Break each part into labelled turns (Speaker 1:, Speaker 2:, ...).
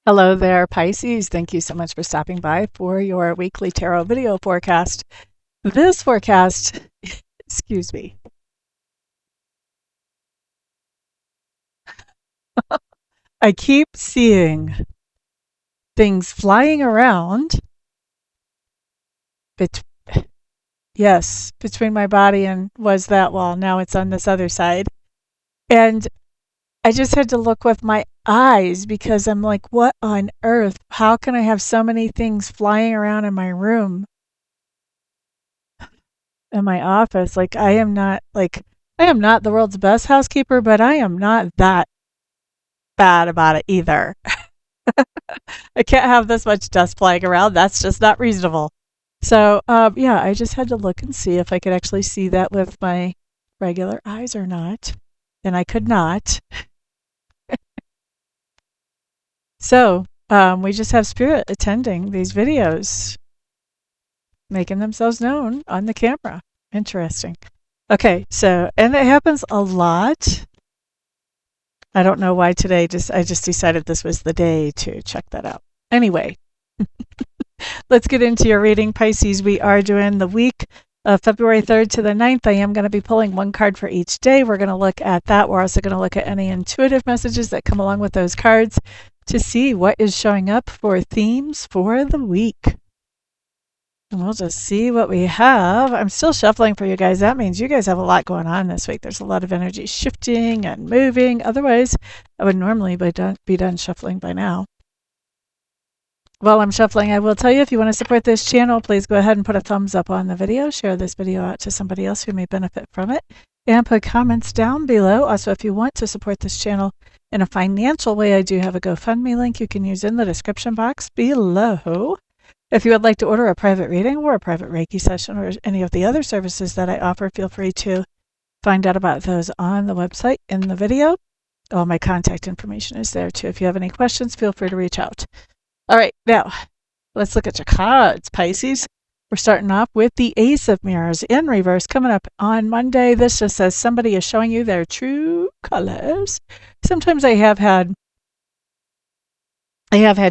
Speaker 1: Hello there, Pisces. Thank you so much for stopping by for your weekly tarot video forecast. This forecast, excuse me, I keep seeing things flying around bet- yes, between my body and was that wall. Now it's on this other side. And I just had to look with my eyes because I'm like, what on earth? How can I have so many things flying around in my room, in my office? I am not the world's best housekeeper, but I am not that bad about it either. I can't have this much dust flying around. That's just not reasonable. So, yeah, I just had to look and see if I could actually see that with my regular eyes or not. And I could not. So, we just have spirit attending these videos, making themselves known on the camera. Interesting. Okay, so, and it happens a lot. I don't know why today, I just decided this was the day to check that out. Anyway, let's get into your reading, Pisces. We are doing the week of February 3rd to the 9th. I am going to be pulling one card for each day. We're going to look at that. We're also going to look at any intuitive messages that come along with those cards to see what is showing up for themes for the week. And we'll just see what we have. I'm still shuffling for you guys. That means you guys have a lot going on this week. There's a lot of energy shifting and moving. Otherwise, I would normally be done shuffling by now. While I'm shuffling, I will tell you, if you want to support this channel, please go ahead and put a thumbs up on the video. Share this video out to somebody else who may benefit from it. And put comments down below. Also, if you want to support this channel in a financial way, I do have a GoFundMe link you can use in the description box below. If you would like to order a private reading or a private Reiki session or any of the other services that I offer, feel free to find out about those on the website in the video. All my contact information is there too. If you have any questions, feel free to reach out. All right, now let's look at your cards, Pisces. We're starting off with the Ace of Mirrors in reverse coming up on Monday. This just says somebody is showing you their true colors. Sometimes I have had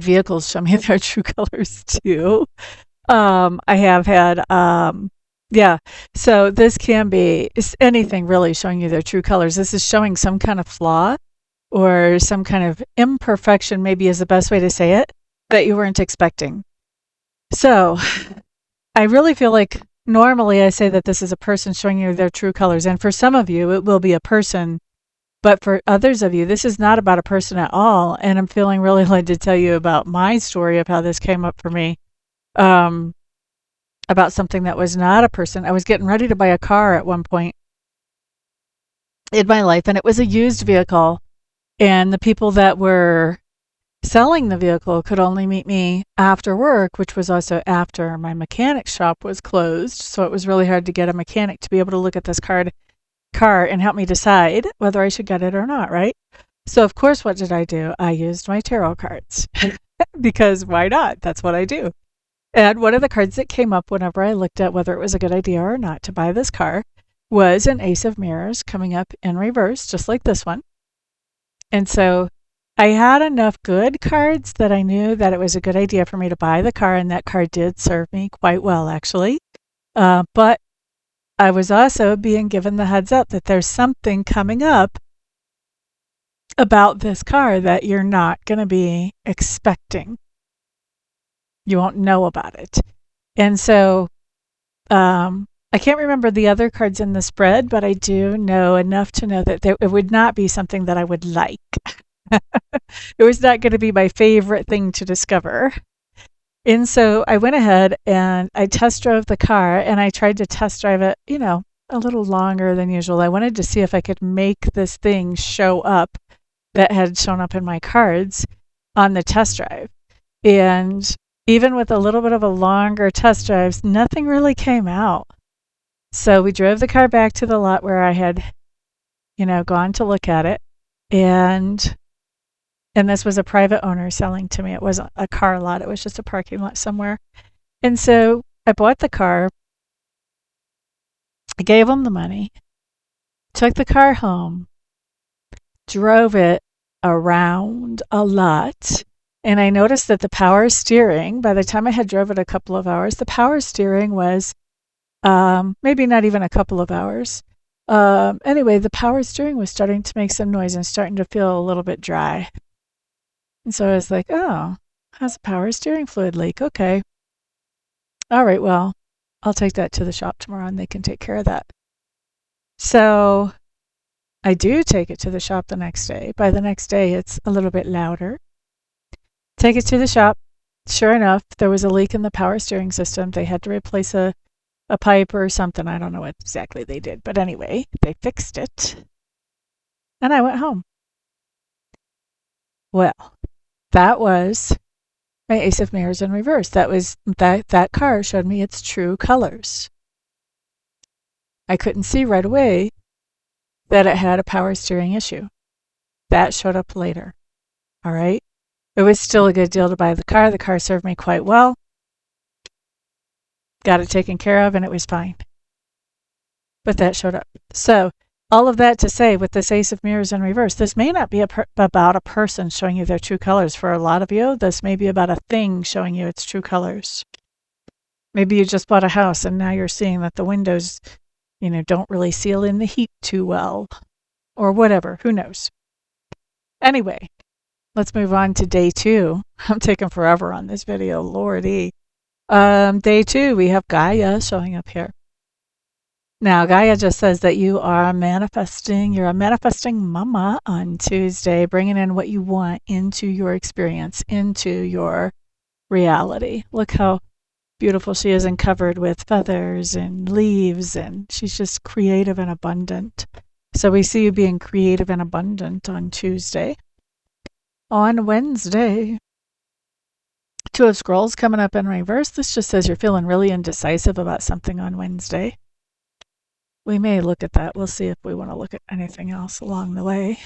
Speaker 1: vehicles show me their true colors too. I have had, yeah. So this can be anything really showing you their true colors. This is showing some kind of flaw or some kind of imperfection, maybe is the best way to say it, that you weren't expecting. So I really feel like normally I say that this is a person showing you their true colors. And for some of you, it will be a person. But for others of you, this is not about a person at all. And I'm feeling really led to tell you about my story of how this came up for me. About something that was not a person. I was getting ready to buy a car at one point in my life, and it was a used vehicle. And the people that were selling the vehicle could only meet me after work, which was also after my mechanic shop was closed. So it was really hard to get a mechanic to be able to look at this car and help me decide whether I should get it or not, right? So, of course, what did I do? I used my tarot cards because why not? That's what I do. And one of the cards that came up whenever I looked at whether it was a good idea or not to buy this car was an Ace of Mirrors coming up in reverse, just like this one. And so I had enough good cards that I knew that it was a good idea for me to buy the car, and that car did serve me quite well, actually. But I was also being given the heads up that there's something coming up about this car that you're not going to be expecting. You won't know about it. And so I can't remember the other cards in the spread, but I do know enough to know that it would not be something that I would like. It was not going to be my favorite thing to discover. And so I went ahead and I test drove the car, and I tried to test drive it, a little longer than usual. I wanted to see if I could make this thing show up that had shown up in my cards on the test drive. And even with a little bit of a longer test drive, nothing really came out. So we drove the car back to the lot where I had, gone to look at it. And this was a private owner selling to me. It wasn't a car lot. It was just a parking lot somewhere. And so I bought the car. I gave him the money, took the car home, drove it around a lot, And I noticed that the power steering, by the time I had drove it a couple of hours, the power steering was maybe not even a couple of hours. Anyway, the power steering was starting to make some noise and starting to feel a little bit dry. And so I was like, oh, has a power steering fluid leak. Okay. All right, well, I'll take that to the shop tomorrow and they can take care of that. So I do take it to the shop the next day. By the next day, it's a little bit louder. Take it to the shop. Sure enough, there was a leak in the power steering system. They had to replace a pipe or something. I don't know what exactly they did. But anyway, they fixed it. And I went home. Well, that was my Ace of Mirrors in reverse. That car showed me its true colors. I couldn't see right away that it had a power steering issue. That showed up later. All right. It was still a good deal to buy the car. The car served me quite well. Got it taken care of and it was fine. But that showed up. So all of that to say, with this Ace of Mirrors in reverse, this may not be about a person showing you their true colors. For a lot of you, this may be about a thing showing you its true colors. Maybe you just bought a house and now you're seeing that the windows, don't really seal in the heat too well. Or whatever. Who knows? Anyway, let's move on to day 2. I'm taking forever on this video, Lordy. Day 2, we have Gaia showing up here. Now, Gaia just says that you are manifesting. You're a manifesting mama on Tuesday, bringing in what you want into your experience, into your reality. Look how beautiful she is and covered with feathers and leaves, and she's just creative and abundant. So we see you being creative and abundant on Tuesday. On Wednesday, 2 of Scrolls coming up in reverse. This just says you're feeling really indecisive about something on Wednesday. We may look at that. We'll see if we want to look at anything else along the way.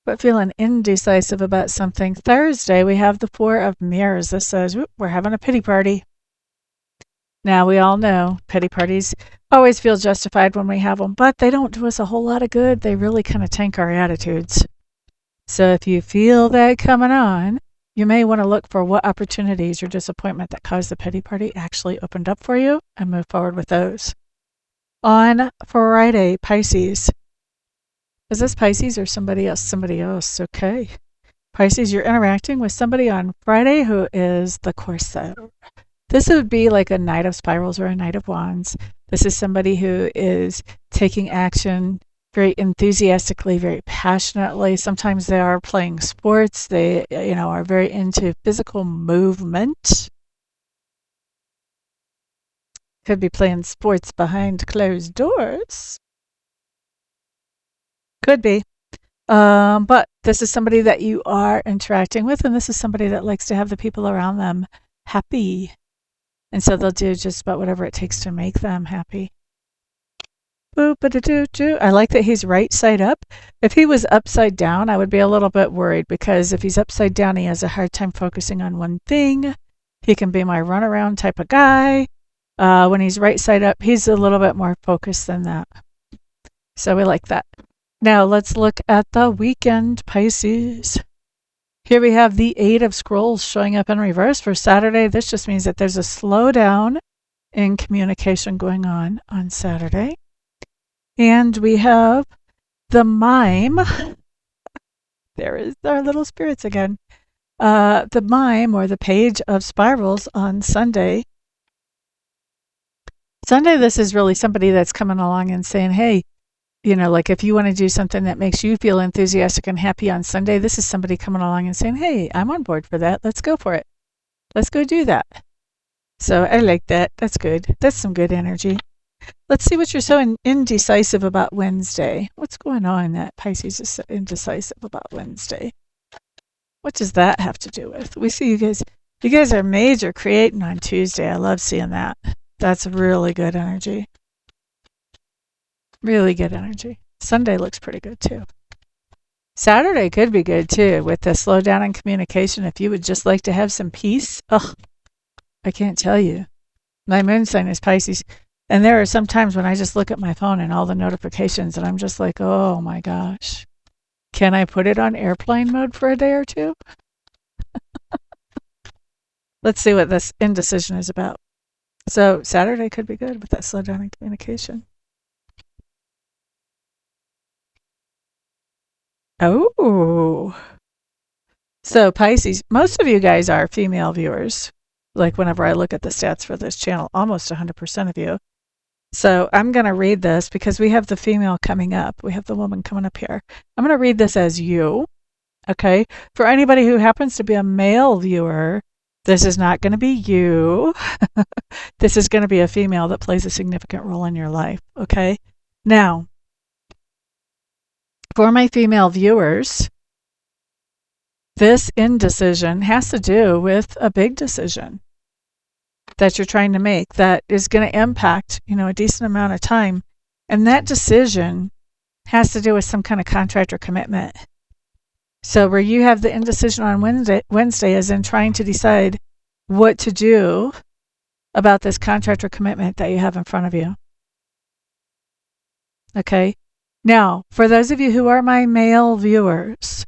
Speaker 1: But feeling indecisive about something. Thursday, we have the 4 of Mirrors. This says, we're having a pity party. Now, we all know pity parties always feel justified when we have them, but they don't do us a whole lot of good. They really kind of tank our attitudes. So if you feel that coming on, you may want to look for what opportunities or disappointment that caused the pity party actually opened up for you and move forward with those. On Friday, Pisces. Is this Pisces or somebody else? Somebody else. Okay. Pisces, you're interacting with somebody on Friday who is the Corsair. This would be like a Knight of Spirals or a Knight of Wands. This is somebody who is taking action very enthusiastically, very passionately. Sometimes they are playing sports. They, are very into physical movement. Could be playing sports behind closed doors. Could be. But this is somebody that you are interacting with, and this is somebody that likes to have the people around them happy. And so they'll do just about whatever it takes to make them happy. Boop-a-da-doo-doo. I like that he's right side up. If he was upside down, I would be a little bit worried, because if he's upside down, he has a hard time focusing on one thing. He can be my runaround type of guy. When he's right side up, he's a little bit more focused than that. So we like that. Now let's look at the weekend, Pisces. Here we have the 8 of Scrolls showing up in reverse for Saturday. This just means that there's a slowdown in communication going on Saturday. And we have the Mime. There is our little spirits again. The Mime, or the Page of Spirals, on Sunday. Sunday, this is really somebody that's coming along and saying, hey, like if you want to do something that makes you feel enthusiastic and happy on Sunday, this is somebody coming along and saying, hey, I'm on board for that. Let's go for it. Let's go do that. So I like that. That's good. That's some good energy. Let's see what you're so indecisive about Wednesday. What's going on that Pisces is so indecisive about Wednesday? What does that have to do with? We see you guys are major creating on Tuesday. I love seeing that. That's really good energy. Really good energy. Sunday looks pretty good too. Saturday could be good too, with the slowdown in communication. If you would just like to have some peace, I can't tell you. My moon sign is Pisces. And there are some times when I just look at my phone and all the notifications and I'm just like, oh my gosh. Can I put it on airplane mode for a day or two? Let's see what this indecision is about. So Saturday could be good with that slowdown in communication. Oh. So Pisces, most of you guys are female viewers. Like whenever I look at the stats for this channel, almost 100% of you. So I'm going to read this because we have the female coming up. We have the woman coming up here. I'm going to read this as you. Okay. For anybody who happens to be a male viewer, this is not going to be you. This is going to be a female that plays a significant role in your life. Okay. Now, for my female viewers, this indecision has to do with a big decision that you're trying to make that is going to impact, a decent amount of time. And that decision has to do with some kind of contract or commitment. So where you have the indecision on Wednesday is in trying to decide what to do about this contract or commitment that you have in front of you. Okay. Now, for those of you who are my male viewers,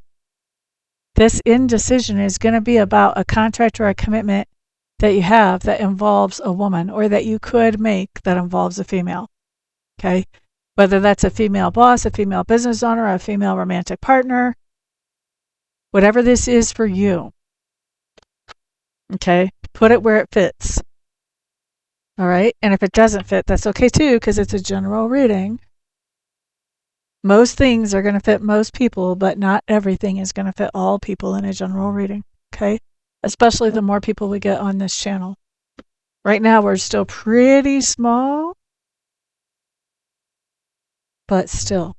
Speaker 1: this indecision is going to be about a contract or a commitment that you have that involves a woman, or that you could make that involves a female. Okay. Whether that's a female boss, a female business owner, a female romantic partner, whatever this is for you. Okay. Put it where it fits. All right. And if it doesn't fit, that's okay too, because it's a general reading. Most things are going to fit most people, but not everything is going to fit all people in a general reading. Okay. Especially the more people we get on this channel. Right now, we're still pretty small, but still.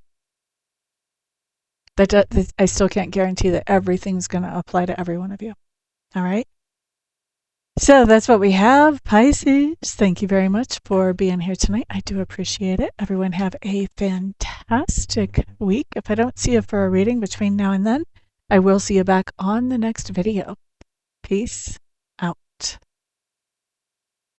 Speaker 1: I still can't guarantee that everything's going to apply to every one of you. All right? So that's what we have, Pisces. Thank you very much for being here tonight. I do appreciate it. Everyone have a fantastic week. If I don't see you for a reading between now and then, I will see you back on the next video. Peace out.